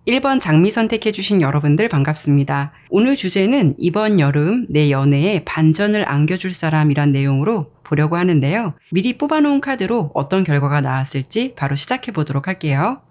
1번 장미 선택해주신 여러분들 반갑습니다. 오늘 주제는 이번 여름 내 연애에 반전을 안겨줄 사람이란 내용으로 보려고 하는데요. 미리 뽑아놓은 카드로 어떤 결과가 나왔을지 바로 시작해보도록 할게요.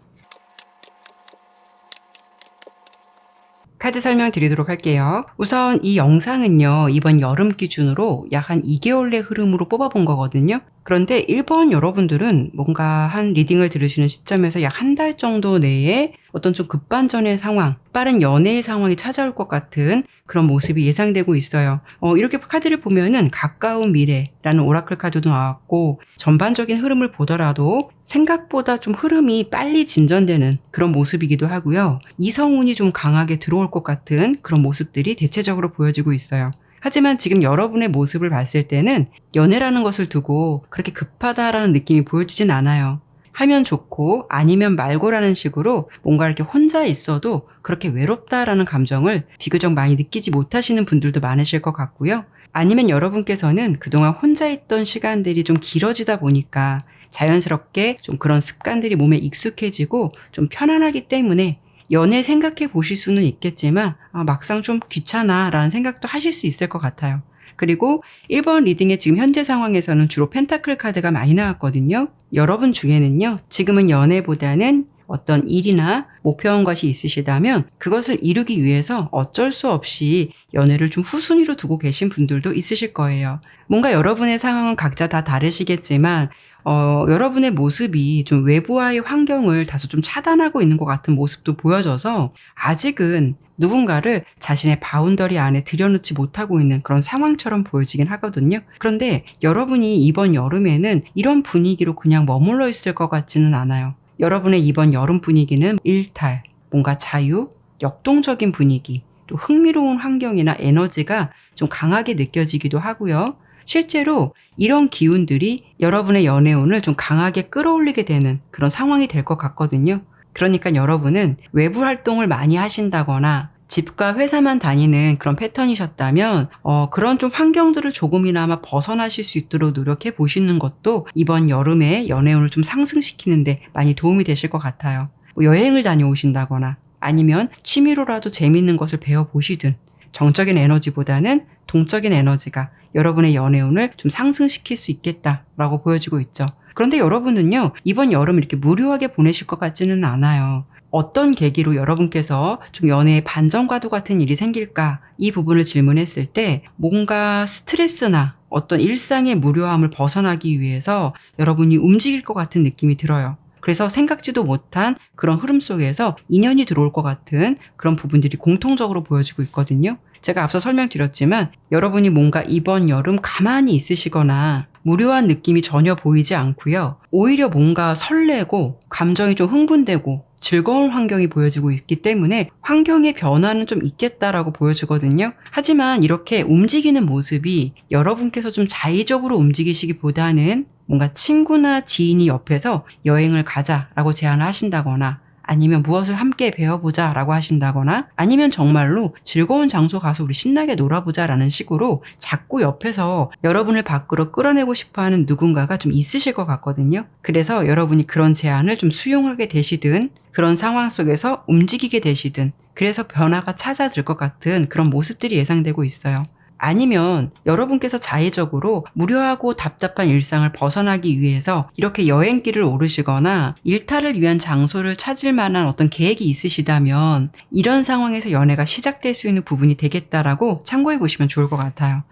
카드 설명드리도록 할게요. 우선 이 영상은요, 이번 여름 기준으로 약 한 2개월의 흐름으로 뽑아본 거거든요. 그런데 1번 여러분들은 뭔가 한 리딩을 들으시는 시점에서 약 한 달 정도 내에 어떤 좀 급반전의 상황, 빠른 연애의 상황이 찾아올 것 같은 그런 모습이 예상되고 있어요. 이렇게 카드를 보면은 가까운 미래라는 오라클 카드도 나왔고, 전반적인 흐름을 보더라도 생각보다 좀 흐름이 빨리 진전되는 그런 모습이기도 하고요. 이성운이 좀 강하게 들어올 것 같은 그런 모습들이 대체적으로 보여지고 있어요. 하지만 지금 여러분의 모습을 봤을 때는 연애라는 것을 두고 그렇게 급하다라는 느낌이 보여지진 않아요. 하면 좋고 아니면 말고라는 식으로 뭔가 이렇게 혼자 있어도 그렇게 외롭다라는 감정을 비교적 많이 느끼지 못하시는 분들도 많으실 것 같고요. 아니면 여러분께서는 그동안 혼자 있던 시간들이 좀 길어지다 보니까 자연스럽게 좀 그런 습관들이 몸에 익숙해지고 좀 편안하기 때문에 연애 생각해 보실 수는 있겠지만 막상 좀 귀찮아 라는 생각도 하실 수 있을 것 같아요. 그리고 1번 리딩의 지금 현재 상황에서는 주로 펜타클 카드가 많이 나왔거든요. 여러분 중에는요, 지금은 연애보다는 어떤 일이나 목표한 것이 있으시다면 그것을 이루기 위해서 어쩔 수 없이 연애를 좀 후순위로 두고 계신 분들도 있으실 거예요. 뭔가 여러분의 상황은 각자 다 다르시겠지만 여러분의 모습이 좀 외부와의 환경을 다소 좀 차단하고 있는 것 같은 모습도 보여져서 아직은 누군가를 자신의 바운더리 안에 들여놓지 못하고 있는 그런 상황처럼 보여지긴 하거든요. 그런데 여러분이 이번 여름에는 이런 분위기로 그냥 머물러 있을 것 같지는 않아요. 여러분의 이번 여름 분위기는 일탈, 뭔가 자유, 역동적인 분위기, 또 흥미로운 환경이나 에너지가 좀 강하게 느껴지기도 하고요. 실제로 이런 기운들이 여러분의 연애운을 좀 강하게 끌어올리게 되는 그런 상황이 될 것 같거든요. 그러니까 여러분은 외부 활동을 많이 하신다거나 집과 회사만 다니는 그런 패턴이셨다면 그런 좀 환경들을 조금이나마 벗어나실 수 있도록 노력해 보시는 것도 이번 여름에 연애운을 좀 상승시키는데 많이 도움이 되실 것 같아요. 여행을 다녀오신다거나 아니면 취미로라도 재밌는 것을 배워보시든 정적인 에너지보다는 동적인 에너지가 여러분의 연애운을 좀 상승시킬 수 있겠다라고 보여지고 있죠. 그런데 여러분은요, 이번 여름 이렇게 무료하게 보내실 것 같지는 않아요. 어떤 계기로 여러분께서 좀 연애에 반전과도 같은 일이 생길까? 이 부분을 질문했을 때 뭔가 스트레스나 어떤 일상의 무료함을 벗어나기 위해서 여러분이 움직일 것 같은 느낌이 들어요. 그래서 생각지도 못한 그런 흐름 속에서 인연이 들어올 것 같은 그런 부분들이 공통적으로 보여지고 있거든요. 제가 앞서 설명드렸지만 여러분이 뭔가 이번 여름 가만히 있으시거나 무료한 느낌이 전혀 보이지 않고요. 오히려 뭔가 설레고 감정이 좀 흥분되고 즐거운 환경이 보여지고 있기 때문에 환경의 변화는 좀 있겠다라고 보여지거든요. 하지만 이렇게 움직이는 모습이 여러분께서 좀 자의적으로 움직이시기보다는 뭔가 친구나 지인이 옆에서 여행을 가자라고 제안을 하신다거나 아니면 무엇을 함께 배워보자 라고 하신다거나 아니면 정말로 즐거운 장소 가서 우리 신나게 놀아보자 라는 식으로 자꾸 옆에서 여러분을 밖으로 끌어내고 싶어하는 누군가가 좀 있으실 것 같거든요. 그래서 여러분이 그런 제안을 좀 수용하게 되시든 그런 상황 속에서 움직이게 되시든 그래서 변화가 찾아들 것 같은 그런 모습들이 예상되고 있어요. 아니면 여러분께서 자의적으로 무료하고 답답한 일상을 벗어나기 위해서 이렇게 여행길을 오르시거나 일탈을 위한 장소를 찾을 만한 어떤 계획이 있으시다면 이런 상황에서 연애가 시작될 수 있는 부분이 되겠다라고 참고해 보시면 좋을 것 같아요.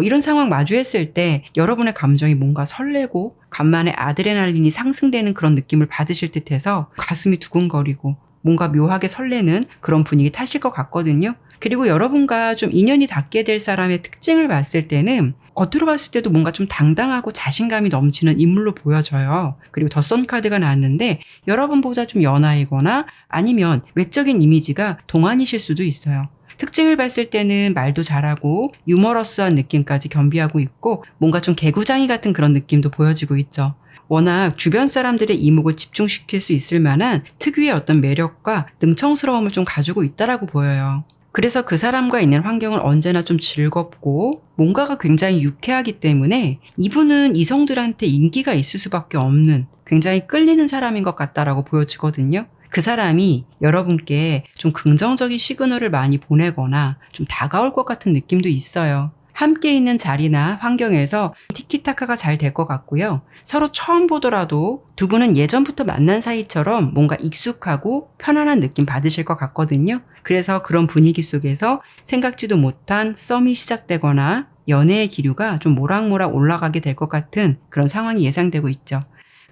이런 상황 마주했을 때 여러분의 감정이 뭔가 설레고 간만에 아드레날린이 상승되는 그런 느낌을 받으실 듯해서 가슴이 두근거리고 뭔가 묘하게 설레는 그런 분위기 타실 것 같거든요. 그리고 여러분과 좀 인연이 닿게 될 사람의 특징을 봤을 때는 겉으로 봤을 때도 뭔가 좀 당당하고 자신감이 넘치는 인물로 보여져요. 그리고 더 선 카드가 나왔는데 여러분보다 좀 연하이거나 아니면 외적인 이미지가 동안이실 수도 있어요. 특징을 봤을 때는 말도 잘하고 유머러스한 느낌까지 겸비하고 있고 뭔가 좀 개구장이 같은 그런 느낌도 보여지고 있죠. 워낙 주변 사람들의 이목을 집중시킬 수 있을 만한 특유의 어떤 매력과 능청스러움을 좀 가지고 있다라고 보여요. 그래서 그 사람과 있는 환경은 언제나 좀 즐겁고 뭔가가 굉장히 유쾌하기 때문에 이분은 이성들한테 인기가 있을 수밖에 없는 굉장히 끌리는 사람인 것 같다라고 보여지거든요. 그 사람이 여러분께 좀 긍정적인 시그널을 많이 보내거나 좀 다가올 것 같은 느낌도 있어요. 함께 있는 자리나 환경에서 티키타카가 잘 될 것 같고요. 서로 처음 보더라도 두 분은 예전부터 만난 사이처럼 뭔가 익숙하고 편안한 느낌 받으실 것 같거든요. 그래서 그런 분위기 속에서 생각지도 못한 썸이 시작되거나 연애의 기류가 좀 모락모락 올라가게 될 것 같은 그런 상황이 예상되고 있죠.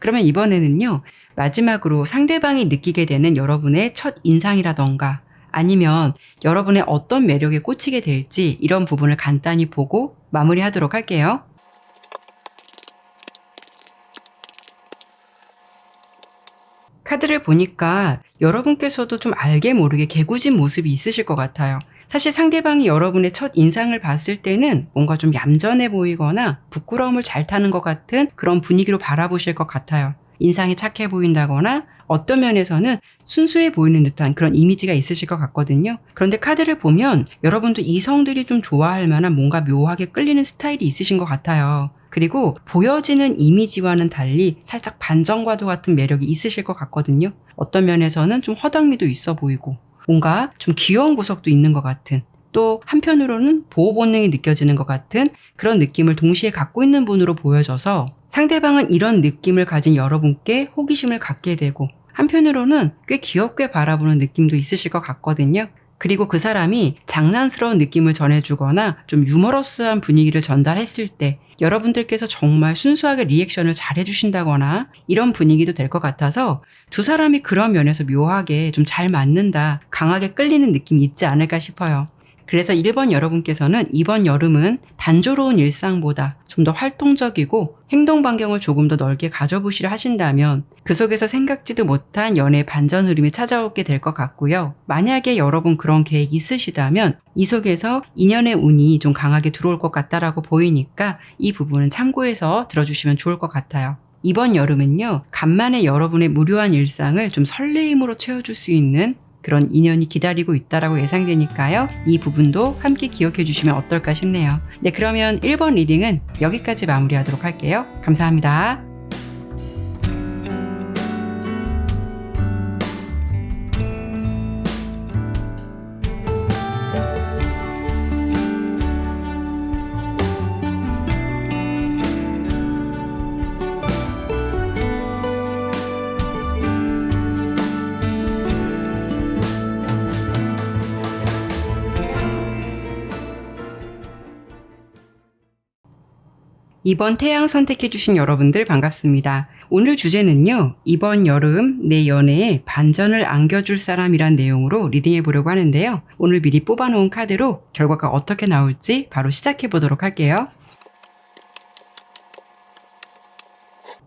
그러면 이번에는요, 마지막으로 상대방이 느끼게 되는 여러분의 첫 인상이라던가 아니면 여러분의 어떤 매력에 꽂히게 될지 이런 부분을 간단히 보고 마무리하도록 할게요. 카드를 보니까 여러분께서도 좀 알게 모르게 개구진 모습이 있으실 것 같아요. 사실 상대방이 여러분의 첫 인상을 봤을 때는 뭔가 좀 얌전해 보이거나 부끄러움을 잘 타는 것 같은 그런 분위기로 바라보실 것 같아요. 인상이 착해 보인다거나 어떤 면에서는 순수해 보이는 듯한 그런 이미지가 있으실 것 같거든요. 그런데 카드를 보면 여러분도 이성들이 좀 좋아할 만한 뭔가 묘하게 끌리는 스타일이 있으신 것 같아요. 그리고 보여지는 이미지와는 달리 살짝 반전과도 같은 매력이 있으실 것 같거든요. 어떤 면에서는 좀 허당미도 있어 보이고 뭔가 좀 귀여운 구석도 있는 것 같은, 또 한편으로는 보호 본능이 느껴지는 것 같은 그런 느낌을 동시에 갖고 있는 분으로 보여져서 상대방은 이런 느낌을 가진 여러분께 호기심을 갖게 되고 한편으로는 꽤 귀엽게 바라보는 느낌도 있으실 것 같거든요. 그리고 그 사람이 장난스러운 느낌을 전해주거나 좀 유머러스한 분위기를 전달했을 때 여러분들께서 정말 순수하게 리액션을 잘 해주신다거나 이런 분위기도 될 것 같아서 두 사람이 그런 면에서 묘하게 좀 잘 맞는다, 강하게 끌리는 느낌이 있지 않을까 싶어요. 그래서 1번 여러분께서는 이번 여름은 단조로운 일상보다 좀 더 활동적이고 행동 반경을 조금 더 넓게 가져보시려 하신다면 그 속에서 생각지도 못한 연애의 반전 흐름이 찾아오게 될 것 같고요. 만약에 여러분 그런 계획 있으시다면 이 속에서 인연의 운이 좀 강하게 들어올 것 같다라고 보이니까 이 부분은 참고해서 들어주시면 좋을 것 같아요. 이번 여름은요, 간만에 여러분의 무료한 일상을 좀 설레임으로 채워줄 수 있는 그런 인연이 기다리고 있다라고 예상되니까요. 이 부분도 함께 기억해 주시면 어떨까 싶네요. 네, 그러면 1번 리딩은 여기까지 마무리하도록 할게요. 감사합니다. 이번 태양 선택해주신 여러분들 반갑습니다. 오늘 주제는요, 이번 여름 내 연애에 반전을 안겨줄 사람이란 내용으로 리딩해 보려고 하는데요. 오늘 미리 뽑아놓은 카드로 결과가 어떻게 나올지 바로 시작해 보도록 할게요.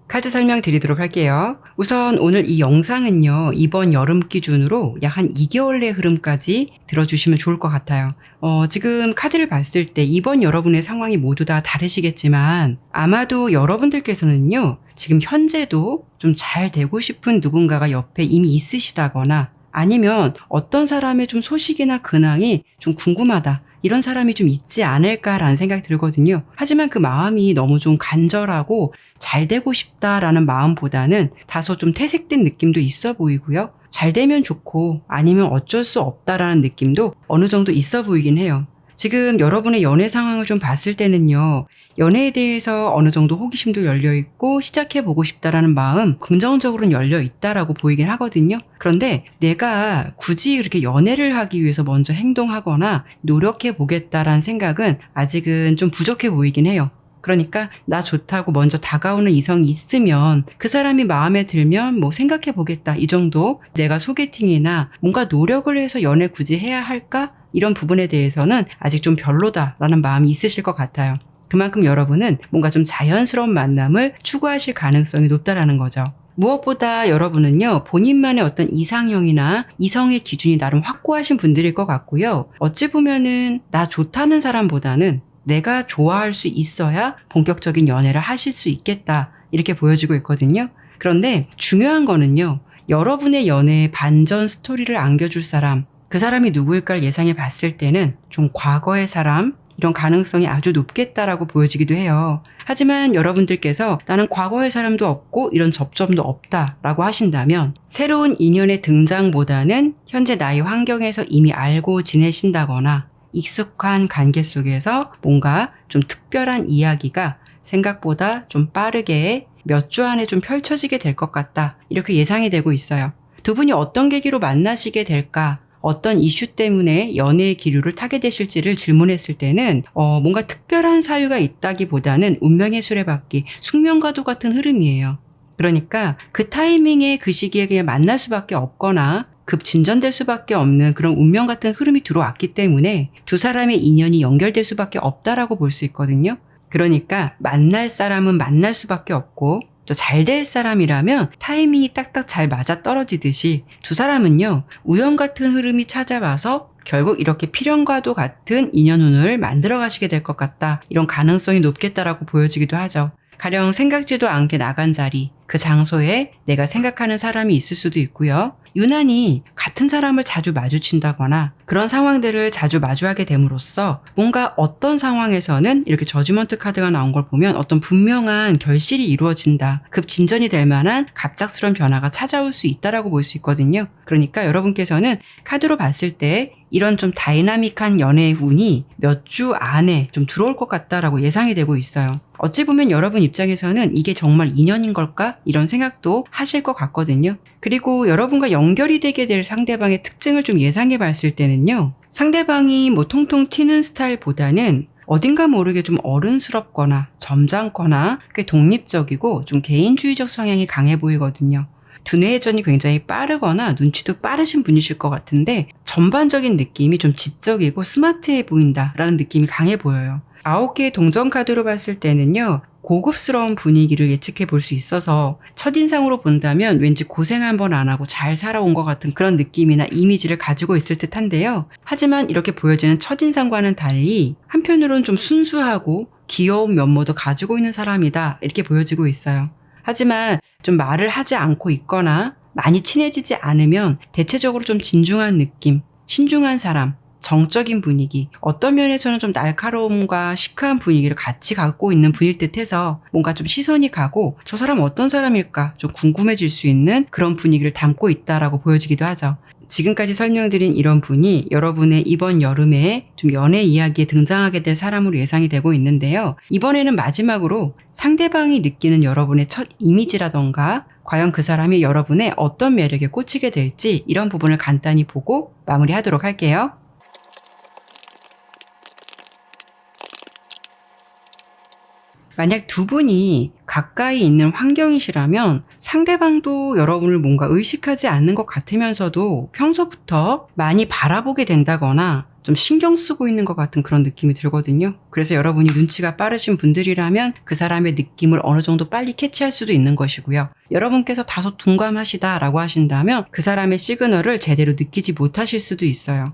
카드 설명 드리도록 할게요. 우선 오늘 이 영상은요, 이번 여름 기준으로 약 한 2개월의 흐름까지 들어주시면 좋을 것 같아요. 지금 카드를 봤을 때 이번 여러분의 상황이 모두 다 다르시겠지만 아마도 여러분들께서는요, 지금 현재도 좀 잘 되고 싶은 누군가가 옆에 이미 있으시다거나 아니면 어떤 사람의 좀 소식이나 근황이 좀 궁금하다, 이런 사람이 좀 있지 않을까라는 생각이 들거든요. 하지만 그 마음이 너무 좀 간절하고 잘 되고 싶다라는 마음보다는 다소 좀 퇴색된 느낌도 있어 보이고요. 잘 되면 좋고 아니면 어쩔 수 없다라는 느낌도 어느 정도 있어 보이긴 해요. 지금 여러분의 연애 상황을 좀 봤을 때는요, 연애에 대해서 어느 정도 호기심도 열려있고 시작해보고 싶다라는 마음 긍정적으로는 열려있다라고 보이긴 하거든요. 그런데 내가 굳이 그렇게 연애를 하기 위해서 먼저 행동하거나 노력해보겠다라는 생각은 아직은 좀 부족해 보이긴 해요. 그러니까 나 좋다고 먼저 다가오는 이성이 있으면 그 사람이 마음에 들면 뭐 생각해보겠다, 이 정도. 내가 소개팅이나 뭔가 노력을 해서 연애 굳이 해야 할까? 이런 부분에 대해서는 아직 좀 별로다라는 마음이 있으실 것 같아요. 그만큼 여러분은 뭔가 좀 자연스러운 만남을 추구하실 가능성이 높다라는 거죠. 무엇보다 여러분은요, 본인만의 어떤 이상형이나 이성의 기준이 나름 확고하신 분들일 것 같고요. 어찌 보면은 나 좋다는 사람보다는 내가 좋아할 수 있어야 본격적인 연애를 하실 수 있겠다, 이렇게 보여지고 있거든요. 그런데 중요한 거는요, 여러분의 연애에 반전 스토리를 안겨줄 사람, 그 사람이 누구일까를 예상해 봤을 때는 좀 과거의 사람, 이런 가능성이 아주 높겠다라고 보여지기도 해요. 하지만 여러분들께서 나는 과거의 사람도 없고 이런 접점도 없다라고 하신다면 새로운 인연의 등장보다는 현재 나의 환경에서 이미 알고 지내신다거나 익숙한 관계 속에서 뭔가 좀 특별한 이야기가 생각보다 좀 빠르게 몇 주 안에 좀 펼쳐지게 될 것 같다. 이렇게 예상이 되고 있어요. 두 분이 어떤 계기로 만나시게 될까? 어떤 이슈 때문에 연애의 기류를 타게 되실지를 질문했을 때는 뭔가 특별한 사유가 있다기보다는 운명의 수레바퀴, 숙명과도 같은 흐름이에요. 그러니까 그 타이밍에 그 시기에 그냥 만날 수밖에 없거나 급 진전될 수밖에 없는 그런 운명 같은 흐름이 들어왔기 때문에 두 사람의 인연이 연결될 수밖에 없다라고 볼 수 있거든요. 그러니까 만날 사람은 만날 수밖에 없고 또 잘 될 사람이라면 타이밍이 딱딱 잘 맞아 떨어지듯이 두 사람은요, 우연 같은 흐름이 찾아와서 결국 이렇게 필연과도 같은 인연운을 만들어 가시게 될 것 같다. 이런 가능성이 높겠다라고 보여지기도 하죠. 가령 생각지도 않게 나간 자리, 그 장소에 내가 생각하는 사람이 있을 수도 있고요. 유난히 같은 사람을 자주 마주친다거나 그런 상황들을 자주 마주하게 됨으로써 뭔가 어떤 상황에서는 이렇게 저지먼트 카드가 나온 걸 보면 어떤 분명한 결실이 이루어진다. 급 진전이 될 만한 갑작스러운 변화가 찾아올 수 있다라고 볼 수 있거든요. 그러니까 여러분께서는 카드로 봤을 때 이런 좀 다이나믹한 연애의 운이 몇 주 안에 좀 들어올 것 같다라고 예상이 되고 있어요. 어찌 보면 여러분 입장에서는 이게 정말 인연인 걸까? 이런 생각도 하실 것 같거든요. 그리고 여러분과 연결이 되게 될 상대방의 특징을 좀 예상해 봤을 때는요. 상대방이 뭐 통통 튀는 스타일보다는 어딘가 모르게 좀 어른스럽거나 점잖거나 꽤 독립적이고 좀 개인주의적 성향이 강해 보이거든요. 두뇌 회전이 굉장히 빠르거나 눈치도 빠르신 분이실 것 같은데 전반적인 느낌이 좀 지적이고 스마트해 보인다라는 느낌이 강해 보여요. 9개의 동전 카드로 봤을 때는요. 고급스러운 분위기를 예측해 볼 수 있어서 첫인상으로 본다면 왠지 고생 한번 안 하고 잘 살아온 것 같은 그런 느낌이나 이미지를 가지고 있을 듯한데요. 하지만 이렇게 보여지는 첫인상과는 달리 한편으로는 좀 순수하고 귀여운 면모도 가지고 있는 사람이다 이렇게 보여지고 있어요. 하지만 좀 말을 하지 않고 있거나 많이 친해지지 않으면 대체적으로 좀 진중한 느낌, 신중한 사람, 정적인 분위기, 어떤 면에서는 좀 날카로움과 시크한 분위기를 같이 갖고 있는 분일 듯해서 뭔가 좀 시선이 가고 저 사람 어떤 사람일까 좀 궁금해질 수 있는 그런 분위기를 담고 있다라고 보여지기도 하죠. 지금까지 설명드린 이런 분이 여러분의 이번 여름에 좀 연애 이야기에 등장하게 될 사람으로 예상이 되고 있는데요. 이번에는 마지막으로 상대방이 느끼는 여러분의 첫 이미지라던가 과연 그 사람이 여러분의 어떤 매력에 꽂히게 될지 이런 부분을 간단히 보고 마무리하도록 할게요. 만약 두 분이 가까이 있는 환경이시라면 상대방도 여러분을 뭔가 의식하지 않는 것 같으면서도 평소부터 많이 바라보게 된다거나 좀 신경 쓰고 있는 것 같은 그런 느낌이 들거든요. 그래서 여러분이 눈치가 빠르신 분들이라면 그 사람의 느낌을 어느 정도 빨리 캐치할 수도 있는 것이고요. 여러분께서 다소 둔감하시다라고 하신다면 그 사람의 시그널을 제대로 느끼지 못하실 수도 있어요.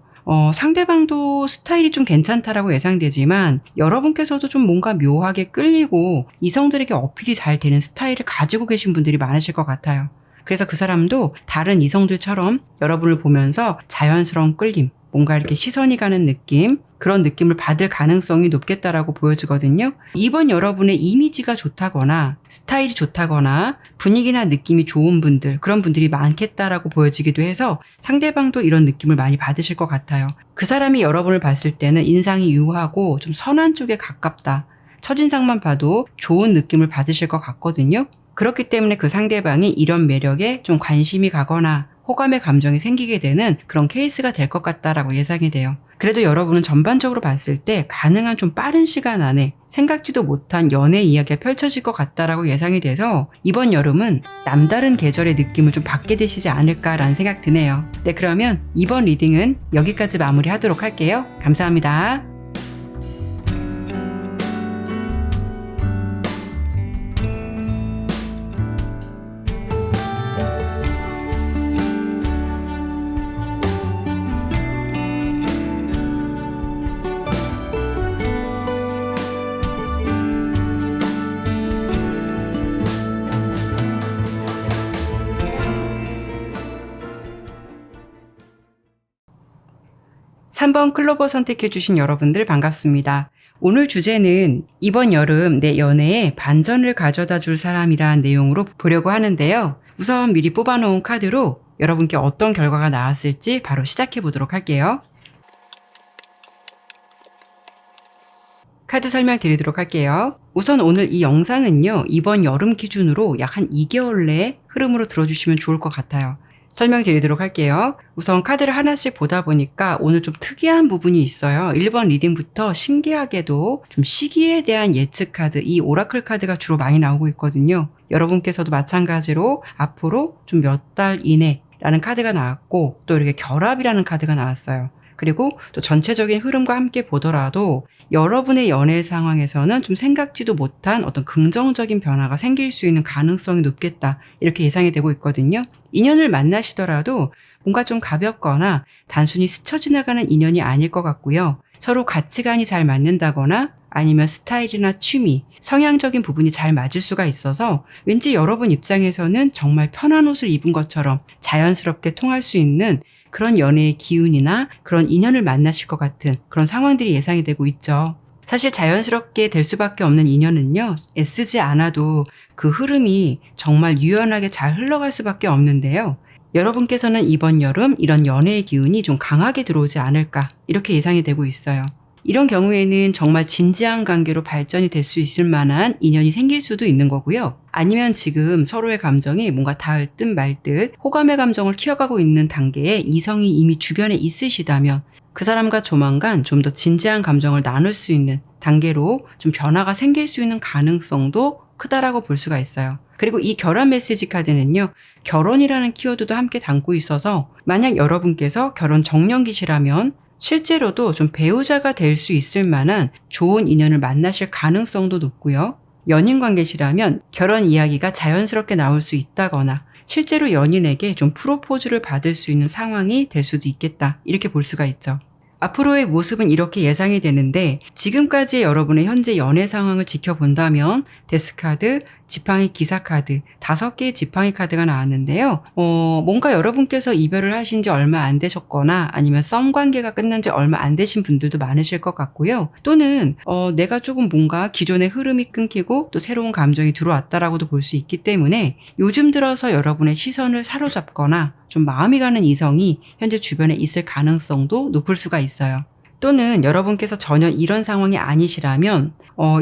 상대방도 스타일이 좀 괜찮다라고 예상되지만 여러분께서도 좀 뭔가 묘하게 끌리고 이성들에게 어필이 잘 되는 스타일을 가지고 계신 분들이 많으실 것 같아요. 그래서 그 사람도 다른 이성들처럼 여러분을 보면서 자연스러운 끌림, 뭔가 이렇게 시선이 가는 느낌, 그런 느낌을 받을 가능성이 높겠다라고 보여지거든요. 이번 여러분의 이미지가 좋다거나 스타일이 좋다거나 분위기나 느낌이 좋은 분들, 그런 분들이 많겠다라고 보여지기도 해서 상대방도 이런 느낌을 많이 받으실 것 같아요. 그 사람이 여러분을 봤을 때는 인상이 유하고 좀 선한 쪽에 가깝다. 첫인상만 봐도 좋은 느낌을 받으실 것 같거든요. 그렇기 때문에 그 상대방이 이런 매력에 좀 관심이 가거나 호감의 감정이 생기게 되는 그런 케이스가 될 것 같다라고 예상이 돼요. 그래도 여러분은 전반적으로 봤을 때 가능한 좀 빠른 시간 안에 생각지도 못한 연애 이야기가 펼쳐질 것 같다라고 예상이 돼서 이번 여름은 남다른 계절의 느낌을 좀 받게 되시지 않을까라는 생각 드네요. 네, 그러면 이번 리딩은 여기까지 마무리하도록 할게요. 감사합니다. 3번 클로버 선택해주신 여러분들 반갑습니다. 오늘 주제는 이번 여름 내 연애에 반전을 가져다 줄 사람이란 내용으로 보려고 하는데요. 우선 미리 뽑아놓은 카드로 여러분께 어떤 결과가 나왔을지 바로 시작해 보도록 할게요. 카드 설명드리도록 할게요. 우선 오늘 이 영상은요, 이번 여름 기준으로 약 한 2개월 내에 흐름으로 들어주시면 좋을 것 같아요. 설명드리도록 할게요. 우선 카드를 하나씩 보다 보니까 오늘 좀 특이한 부분이 있어요. 1번 리딩부터 신기하게도 좀 시기에 대한 예측 카드, 이 오라클 카드가 주로 많이 나오고 있거든요. 여러분께서도 마찬가지로 앞으로 좀 몇 달 이내라는 카드가 나왔고, 또 이렇게 결합이라는 카드가 나왔어요. 그리고 또 전체적인 흐름과 함께 보더라도 여러분의 연애 상황에서는 좀 생각지도 못한 어떤 긍정적인 변화가 생길 수 있는 가능성이 높겠다, 이렇게 예상이 되고 있거든요. 인연을 만나시더라도 뭔가 좀 가볍거나 단순히 스쳐 지나가는 인연이 아닐 것 같고요. 서로 가치관이 잘 맞는다거나 아니면 스타일이나 취미, 성향적인 부분이 잘 맞을 수가 있어서 왠지 여러분 입장에서는 정말 편한 옷을 입은 것처럼 자연스럽게 통할 수 있는 그런 연애의 기운이나 그런 인연을 만나실 것 같은 그런 상황들이 예상이 되고 있죠. 사실 자연스럽게 될 수밖에 없는 인연은요, 애쓰지 않아도 그 흐름이 정말 유연하게 잘 흘러갈 수밖에 없는데요. 여러분께서는 이번 여름 이런 연애의 기운이 좀 강하게 들어오지 않을까, 이렇게 예상이 되고 있어요. 이런 경우에는 정말 진지한 관계로 발전이 될 수 있을 만한 인연이 생길 수도 있는 거고요. 아니면 지금 서로의 감정이 뭔가 닿을 듯 말 듯 호감의 감정을 키워가고 있는 단계에 이성이 이미 주변에 있으시다면 그 사람과 조만간 좀 더 진지한 감정을 나눌 수 있는 단계로 좀 변화가 생길 수 있는 가능성도 크다라고 볼 수가 있어요. 그리고 이 결혼 메시지 카드는요, 결혼이라는 키워드도 함께 담고 있어서 만약 여러분께서 결혼 정년기시라면 실제로도 좀 배우자가 될 수 있을 만한 좋은 인연을 만나실 가능성도 높고요. 연인 관계시라면 결혼 이야기가 자연스럽게 나올 수 있다거나 실제로 연인에게 좀 프로포즈를 받을 수 있는 상황이 될 수도 있겠다, 이렇게 볼 수가 있죠. 앞으로의 모습은 이렇게 예상이 되는데, 지금까지의 여러분의 현재 연애 상황을 지켜본다면 데스카드, 지팡이 기사카드, 5개의 지팡이 카드가 나왔는데요. 뭔가 여러분께서 이별을 하신 지 얼마 안 되셨거나 아니면 썸 관계가 끝난 지 얼마 안 되신 분들도 많으실 것 같고요. 또는 내가 조금 뭔가 기존의 흐름이 끊기고 또 새로운 감정이 들어왔다라고도 볼 수 있기 때문에 요즘 들어서 여러분의 시선을 사로잡거나 좀 마음이 가는 이성이 현재 주변에 있을 가능성도 높을 수가 있어요. 또는 여러분께서 전혀 이런 상황이 아니시라면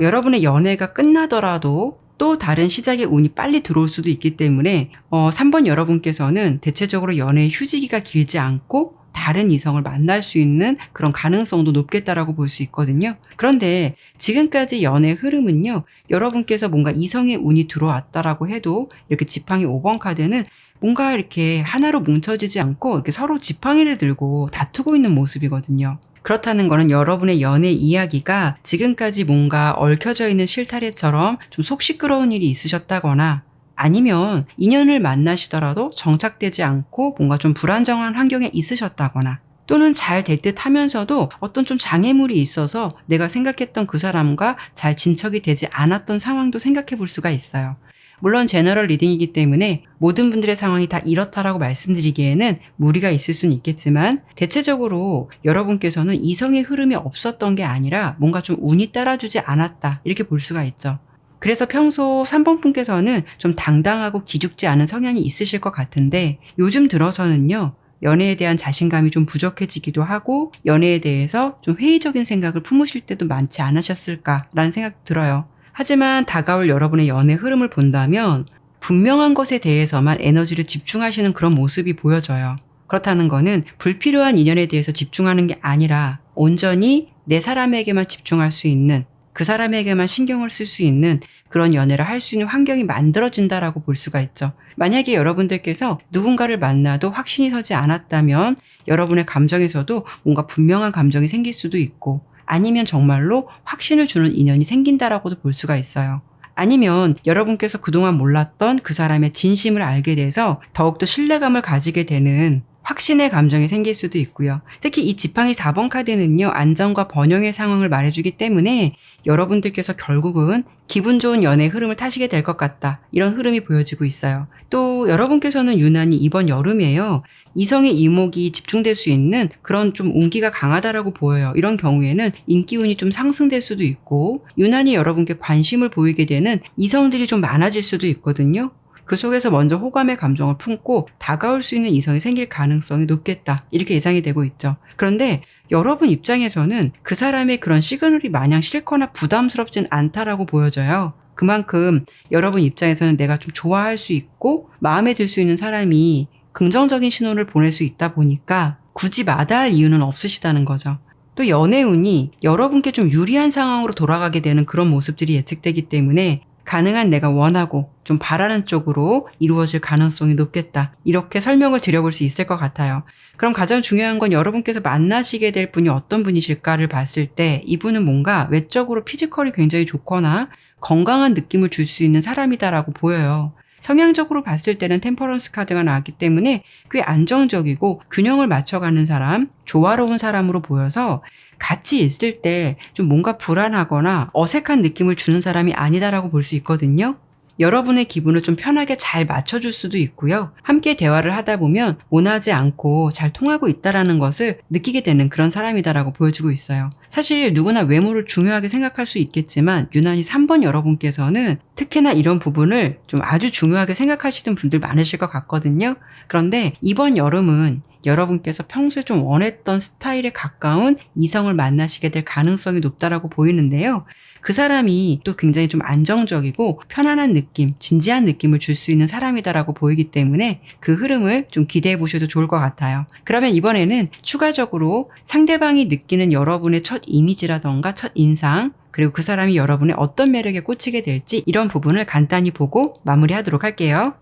여러분의 연애가 끝나더라도 또 다른 시작의 운이 빨리 들어올 수도 있기 때문에 3번 여러분께서는 대체적으로 연애의 휴지기가 길지 않고 다른 이성을 만날 수 있는 그런 가능성도 높겠다라고 볼 수 있거든요. 그런데 지금까지 연애 흐름은요, 여러분께서 뭔가 이성의 운이 들어왔다라고 해도 이렇게 지팡이 5번 카드는 뭔가 이렇게 하나로 뭉쳐지지 않고 이렇게 서로 지팡이를 들고 다투고 있는 모습이거든요. 그렇다는 거는 여러분의 연애 이야기가 지금까지 뭔가 얽혀져 있는 실타래처럼 좀 속 시끄러운 일이 있으셨다거나 아니면 인연을 만나시더라도 정착되지 않고 뭔가 좀 불안정한 환경에 있으셨다거나 또는 잘 될 듯 하면서도 어떤 좀 장애물이 있어서 내가 생각했던 그 사람과 잘 진척이 되지 않았던 상황도 생각해 볼 수가 있어요. 물론 제너럴 리딩이기 때문에 모든 분들의 상황이 다 이렇다라고 말씀드리기에는 무리가 있을 수는 있겠지만 대체적으로 여러분께서는 이성의 흐름이 없었던 게 아니라 뭔가 좀 운이 따라주지 않았다, 이렇게 볼 수가 있죠. 그래서 평소 3번 분께서는 좀 당당하고 기죽지 않은 성향이 있으실 것 같은데 요즘 들어서는요, 연애에 대한 자신감이 좀 부족해지기도 하고 연애에 대해서 좀 회의적인 생각을 품으실 때도 많지 않으셨을까라는 생각이 들어요. 하지만 다가올 여러분의 연애 흐름을 본다면 분명한 것에 대해서만 에너지를 집중하시는 그런 모습이 보여져요. 그렇다는 거는 불필요한 인연에 대해서 집중하는 게 아니라 온전히 내 사람에게만 집중할 수 있는, 그 사람에게만 신경을 쓸 수 있는 그런 연애를 할 수 있는 환경이 만들어진다라고 볼 수가 있죠. 만약에 여러분들께서 누군가를 만나도 확신이 서지 않았다면 여러분의 감정에서도 뭔가 분명한 감정이 생길 수도 있고, 아니면 정말로 확신을 주는 인연이 생긴다라고도 볼 수가 있어요. 아니면 여러분께서 그동안 몰랐던 그 사람의 진심을 알게 돼서 더욱더 신뢰감을 가지게 되는 확신의 감정이 생길 수도 있고요. 특히 이 지팡이 4번 카드는요, 안정과 번영의 상황을 말해주기 때문에 여러분들께서 결국은 기분 좋은 연애의 흐름을 타시게 될 것 같다. 이런 흐름이 보여지고 있어요. 또 여러분께서는 유난히 이번 여름에요, 이성의 이목이 집중될 수 있는 그런 좀 운기가 강하다라고 보여요. 이런 경우에는 인기운이 좀 상승될 수도 있고, 유난히 여러분께 관심을 보이게 되는 이성들이 좀 많아질 수도 있거든요. 그 속에서 먼저 호감의 감정을 품고 다가올 수 있는 이성이 생길 가능성이 높겠다. 이렇게 예상이 되고 있죠. 그런데 여러분 입장에서는 그 사람의 그런 시그널이 마냥 싫거나 부담스럽진 않다라고 보여져요. 그만큼 여러분 입장에서는 내가 좀 좋아할 수 있고 마음에 들 수 있는 사람이 긍정적인 신호를 보낼 수 있다 보니까 굳이 마다할 이유는 없으시다는 거죠. 또 연애운이 여러분께 좀 유리한 상황으로 돌아가게 되는 그런 모습들이 예측되기 때문에 가능한 내가 원하고 좀 바라는 쪽으로 이루어질 가능성이 높겠다. 이렇게 설명을 드려볼 수 있을 것 같아요. 그럼 가장 중요한 건 여러분께서 만나시게 될 분이 어떤 분이실까를 봤을 때 이분은 뭔가 외적으로 피지컬이 굉장히 좋거나 건강한 느낌을 줄 수 있는 사람이다라고 보여요. 성향적으로 봤을 때는 템퍼런스 카드가 나왔기 때문에 꽤 안정적이고 균형을 맞춰가는 사람, 조화로운 사람으로 보여서 같이 있을 때 좀 뭔가 불안하거나 어색한 느낌을 주는 사람이 아니다라고 볼 수 있거든요. 여러분의 기분을 좀 편하게 잘 맞춰줄 수도 있고요. 함께 대화를 하다 보면 원하지 않고 잘 통하고 있다라는 것을 느끼게 되는 그런 사람이다라고 보여지고 있어요. 사실 누구나 외모를 중요하게 생각할 수 있겠지만 유난히 3번 여러분께서는 특히나 이런 부분을 좀 아주 중요하게 생각하시는 분들 많으실 것 같거든요. 그런데 이번 여름은 여러분께서 평소에 좀 원했던 스타일에 가까운 이성을 만나시게 될 가능성이 높다라고 보이는데요. 그 사람이 또 굉장히 좀 안정적이고 편안한 느낌, 진지한 느낌을 줄 수 있는 사람이다라고 보이기 때문에 그 흐름을 좀 기대해 보셔도 좋을 것 같아요. 그러면 이번에는 추가적으로 상대방이 느끼는 여러분의 첫 이미지라던가 첫 인상, 그리고 그 사람이 여러분의 어떤 매력에 꽂히게 될지 이런 부분을 간단히 보고 마무리하도록 할게요.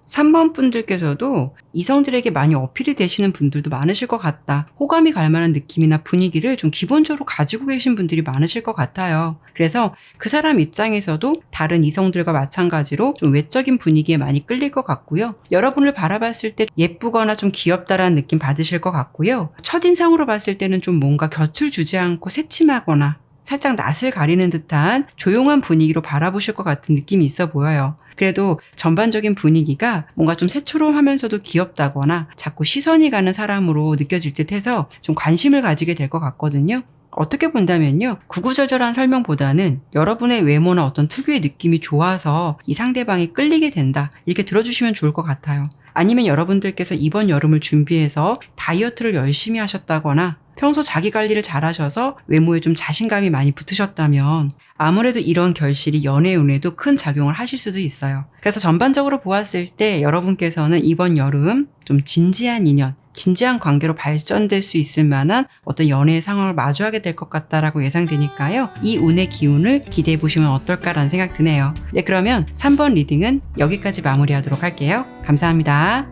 3번 분들께서도 이성들에게 많이 어필이 되시는 분들도 많으실 것 같다. 호감이 갈 만한 느낌이나 분위기를 좀 기본적으로 가지고 계신 분들이 많으실 것 같아요. 그래서 그 사람 입장에서도 다른 이성들과 마찬가지로 좀 외적인 분위기에 많이 끌릴 것 같고요. 여러분을 바라봤을 때 예쁘거나 좀 귀엽다라는 느낌 받으실 것 같고요. 첫인상으로 봤을 때는 좀 뭔가 곁을 주지 않고 새침하거나 살짝 낯을 가리는 듯한 조용한 분위기로 바라보실 것 같은 느낌이 있어 보여요. 그래도 전반적인 분위기가 뭔가 좀 새초롬하면서도 귀엽다거나 자꾸 시선이 가는 사람으로 느껴질 듯 해서 좀 관심을 가지게 될 것 같거든요. 어떻게 본다면요, 구구절절한 설명보다는 여러분의 외모나 어떤 특유의 느낌이 좋아서 이 상대방이 끌리게 된다, 이렇게 들어주시면 좋을 것 같아요. 아니면 여러분들께서 이번 여름을 준비해서 다이어트를 열심히 하셨다거나 평소 자기 관리를 잘하셔서 외모에 좀 자신감이 많이 붙으셨다면 아무래도 이런 결실이 연애운에도 큰 작용을 하실 수도 있어요. 그래서 전반적으로 보았을 때 여러분께서는 이번 여름 좀 진지한 인연, 진지한 관계로 발전될 수 있을 만한 어떤 연애의 상황을 마주하게 될 것 같다라고 예상되니까요. 이 운의 기운을 기대해 보시면 어떨까라는 생각 드네요. 네, 그러면 3번 리딩은 여기까지 마무리하도록 할게요. 감사합니다.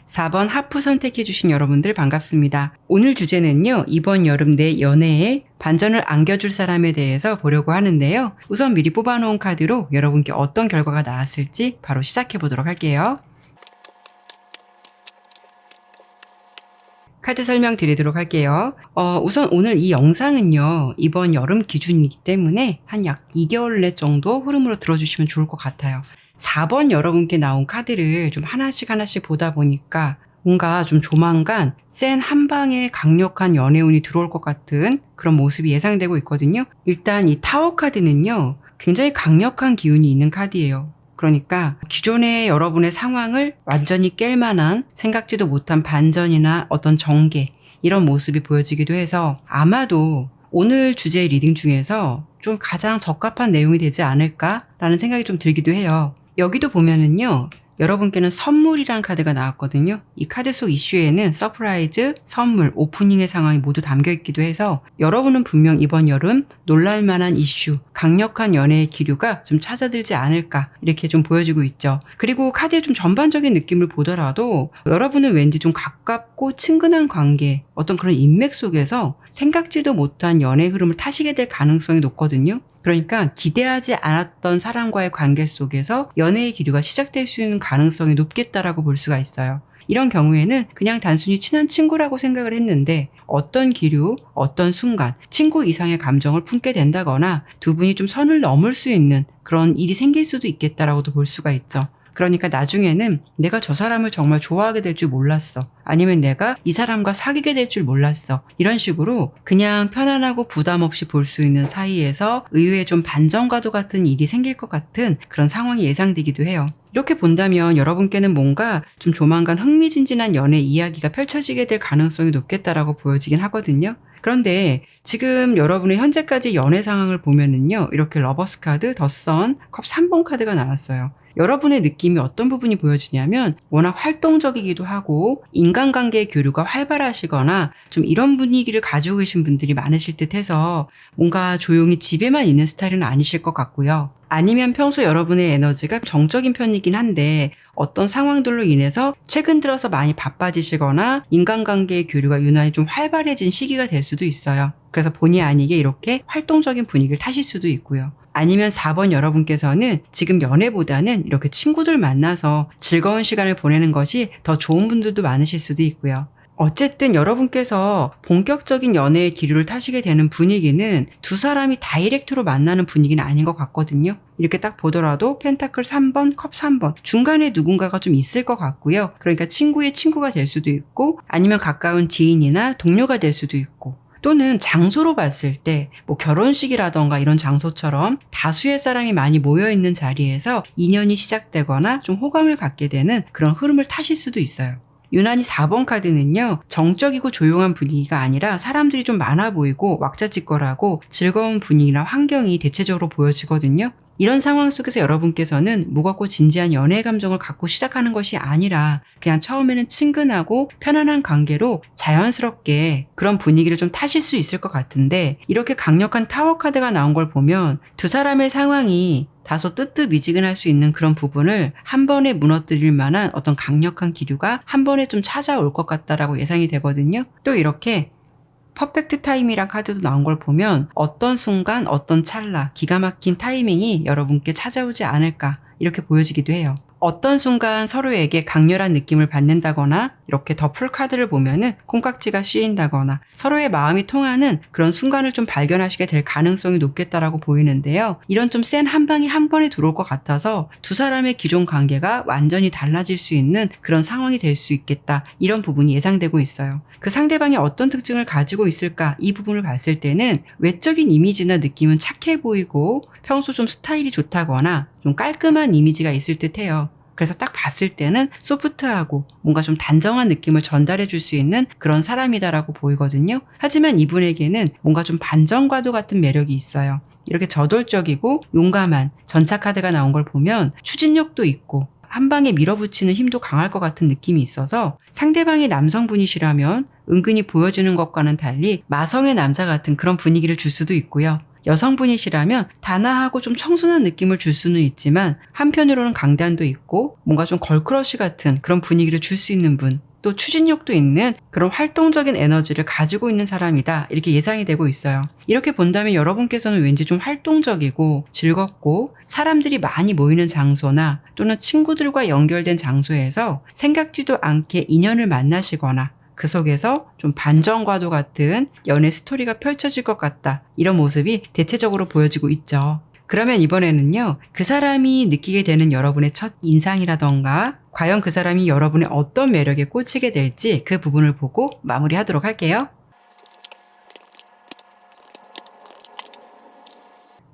4번 하프 선택해주신 여러분들 반갑습니다. 오늘 주제는요, 이번 여름 내 연애에 반전을 안겨줄 사람에 대해서 보려고 하는데요. 우선 미리 뽑아놓은 카드로 여러분께 어떤 결과가 나왔을지 바로 시작해보도록 할게요. 카드 설명 드리도록 할게요. 우선 오늘 이 영상은요, 이번 여름 기준이기 때문에 한 약 2개월 내 정도 흐름으로 들어주시면 좋을 것 같아요. 4번 여러분께 나온 카드를 좀 하나씩 보다 보니까 뭔가 좀 조만간 센 한방에 강력한 연애운이 들어올 것 같은 그런 모습이 예상되고 있거든요. 일단 이 타워 카드는요, 굉장히 강력한 기운이 있는 카드예요. 그러니까 기존의 여러분의 상황을 완전히 깰 만한 생각지도 못한 반전이나 어떤 전개, 이런 모습이 보여지기도 해서 아마도 오늘 주제의 리딩 중에서 좀 가장 적합한 내용이 되지 않을까라는 생각이 좀 들기도 해요. 여기도 보면은요, 여러분께는 선물이란 카드가 나왔거든요. 이 카드 속 이슈에는 서프라이즈, 선물, 오프닝의 상황이 모두 담겨 있기도 해서 여러분은 분명 이번 여름 놀랄만한 이슈, 강력한 연애의 기류가 좀 찾아들지 않을까 이렇게 좀 보여지고 있죠. 그리고 카드의 좀 전반적인 느낌을 보더라도 여러분은 왠지 좀 가깝고 친근한 관계, 어떤 그런 인맥 속에서 생각지도 못한 연애 흐름을 타시게 될 가능성이 높거든요. 그러니까 기대하지 않았던 사람과의 관계 속에서 연애의 기류가 시작될 수 있는 가능성이 높겠다라고 볼 수가 있어요. 이런 경우에는 그냥 단순히 친한 친구라고 생각을 했는데 어떤 기류, 어떤 순간 친구 이상의 감정을 품게 된다거나 두 분이 좀 선을 넘을 수 있는 그런 일이 생길 수도 있겠다라고도 볼 수가 있죠. 그러니까 나중에는 내가 저 사람을 정말 좋아하게 될 줄 몰랐어. 아니면 내가 이 사람과 사귀게 될 줄 몰랐어. 이런 식으로 그냥 편안하고 부담 없이 볼 수 있는 사이에서 의외의 좀 반전과도 같은 일이 생길 것 같은 그런 상황이 예상되기도 해요. 이렇게 본다면 여러분께는 뭔가 좀 조만간 흥미진진한 연애 이야기가 펼쳐지게 될 가능성이 높겠다라고 보여지긴 하거든요. 그런데 지금 여러분의 현재까지 연애 상황을 보면은요, 이렇게 러버스 카드, 더 선, 컵 3번 카드가 나왔어요. 여러분의 느낌이 어떤 부분이 보여지냐면 워낙 활동적이기도 하고 인간관계의 교류가 활발하시거나 좀 이런 분위기를 가지고 계신 분들이 많으실 듯해서 뭔가 조용히 집에만 있는 스타일은 아니실 것 같고요. 아니면 평소 여러분의 에너지가 정적인 편이긴 한데 어떤 상황들로 인해서 최근 들어서 많이 바빠지시거나 인간관계의 교류가 유난히 좀 활발해진 시기가 될 수도 있어요. 그래서 본의 아니게 이렇게 활동적인 분위기를 타실 수도 있고요. 아니면 4번 여러분께서는 지금 연애보다는 이렇게 친구들 만나서 즐거운 시간을 보내는 것이 더 좋은 분들도 많으실 수도 있고요. 어쨌든 여러분께서 본격적인 연애의 기류를 타시게 되는 분위기는 두 사람이 다이렉트로 만나는 분위기는 아닌 것 같거든요. 이렇게 딱 보더라도 펜타클 3번, 컵 3번 중간에 누군가가 좀 있을 것 같고요. 그러니까 친구의 친구가 될 수도 있고 아니면 가까운 지인이나 동료가 될 수도 있고 또는 장소로 봤을 때 뭐 결혼식이라던가 이런 장소처럼 다수의 사람이 많이 모여있는 자리에서 인연이 시작되거나 좀 호감을 갖게 되는 그런 흐름을 타실 수도 있어요. 유난히 4번 카드는요, 정적이고 조용한 분위기가 아니라 사람들이 좀 많아 보이고 왁자지껄하고 즐거운 분위기나 환경이 대체적으로 보여지거든요. 이런 상황 속에서 여러분께서는 무겁고 진지한 연애 감정을 갖고 시작하는 것이 아니라 그냥 처음에는 친근하고 편안한 관계로 자연스럽게 그런 분위기를 좀 타실 수 있을 것 같은데 이렇게 강력한 타워 카드가 나온 걸 보면 두 사람의 상황이 다소 뜨뜻미지근할 수 있는 그런 부분을 한 번에 무너뜨릴 만한 어떤 강력한 기류가 한 번에 좀 찾아올 것 같다라고 예상이 되거든요. 또 이렇게 퍼펙트 타임이란 카드도 나온 걸 보면 어떤 순간, 어떤 찰나, 기가 막힌 타이밍이 여러분께 찾아오지 않을까 이렇게 보여지기도 해요. 어떤 순간 서로에게 강렬한 느낌을 받는다거나 이렇게 더 풀 카드를 보면은 콩깍지가 씌인다거나 서로의 마음이 통하는 그런 순간을 좀 발견하시게 될 가능성이 높겠다라고 보이는데요. 이런 좀 센 한 방이 한 번에 들어올 것 같아서 두 사람의 기존 관계가 완전히 달라질 수 있는 그런 상황이 될 수 있겠다. 이런 부분이 예상되고 있어요. 그 상대방이 어떤 특징을 가지고 있을까 이 부분을 봤을 때는 외적인 이미지나 느낌은 착해 보이고 평소 좀 스타일이 좋다거나 좀 깔끔한 이미지가 있을 듯해요. 그래서 딱 봤을 때는 소프트하고 뭔가 좀 단정한 느낌을 전달해 줄 수 있는 그런 사람이다라고 보이거든요. 하지만 이분에게는 뭔가 좀 반전과도 같은 매력이 있어요. 이렇게 저돌적이고 용감한 전차 카드가 나온 걸 보면 추진력도 있고 한 방에 밀어붙이는 힘도 강할 것 같은 느낌이 있어서 상대방이 남성분이시라면 은근히 보여주는 것과는 달리 마성의 남자 같은 그런 분위기를 줄 수도 있고요. 여성분이시라면 단아하고 좀 청순한 느낌을 줄 수는 있지만 한편으로는 강단도 있고 뭔가 좀 걸크러쉬 같은 그런 분위기를 줄 수 있는 분, 또 추진력도 있는 그런 활동적인 에너지를 가지고 있는 사람이다 이렇게 예상이 되고 있어요. 이렇게 본다면 여러분께서는 왠지 좀 활동적이고 즐겁고 사람들이 많이 모이는 장소나 또는 친구들과 연결된 장소에서 생각지도 않게 인연을 만나시거나 그 속에서 좀 반전과도 같은 연애 스토리가 펼쳐질 것 같다. 이런 모습이 대체적으로 보여지고 있죠. 그러면 이번에는요, 그 사람이 느끼게 되는 여러분의 첫 인상이라던가 과연 그 사람이 여러분의 어떤 매력에 꽂히게 될지 그 부분을 보고 마무리하도록 할게요.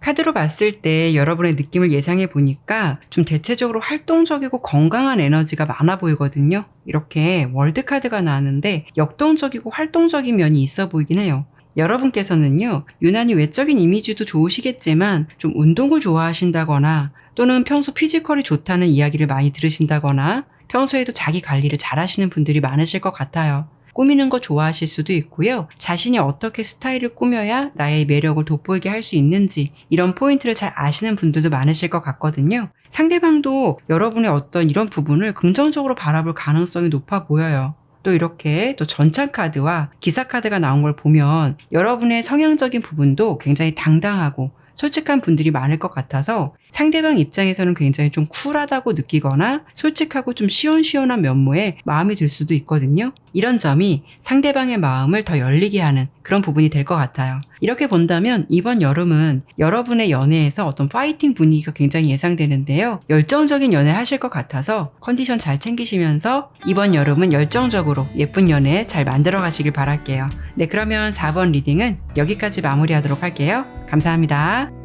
카드로 봤을 때 여러분의 느낌을 예상해 보니까 좀 대체적으로 활동적이고 건강한 에너지가 많아 보이거든요. 이렇게 월드 카드가 나왔는데 역동적이고 활동적인 면이 있어 보이긴 해요. 여러분께서는요, 유난히 외적인 이미지도 좋으시겠지만 좀 운동을 좋아하신다거나 또는 평소 피지컬이 좋다는 이야기를 많이 들으신다거나 평소에도 자기 관리를 잘 하시는 분들이 많으실 것 같아요. 꾸미는 거 좋아하실 수도 있고요. 자신이 어떻게 스타일을 꾸며야 나의 매력을 돋보이게 할 수 있는지 이런 포인트를 잘 아시는 분들도 많으실 것 같거든요. 상대방도 여러분의 어떤 이런 부분을 긍정적으로 바라볼 가능성이 높아 보여요. 또 이렇게 또 전차 카드와 기사 카드가 나온 걸 보면 여러분의 성향적인 부분도 굉장히 당당하고 솔직한 분들이 많을 것 같아서 상대방 입장에서는 굉장히 좀 쿨하다고 느끼거나 솔직하고 좀 시원시원한 면모에 마음이 들 수도 있거든요. 이런 점이 상대방의 마음을 더 열리게 하는 그런 부분이 될 것 같아요. 이렇게 본다면 이번 여름은 여러분의 연애에서 어떤 파이팅 분위기가 굉장히 예상되는데요. 열정적인 연애 하실 것 같아서 컨디션 잘 챙기시면서 이번 여름은 열정적으로 예쁜 연애 잘 만들어 가시길 바랄게요. 네, 그러면 4번 리딩은 여기까지 마무리하도록 할게요. 감사합니다.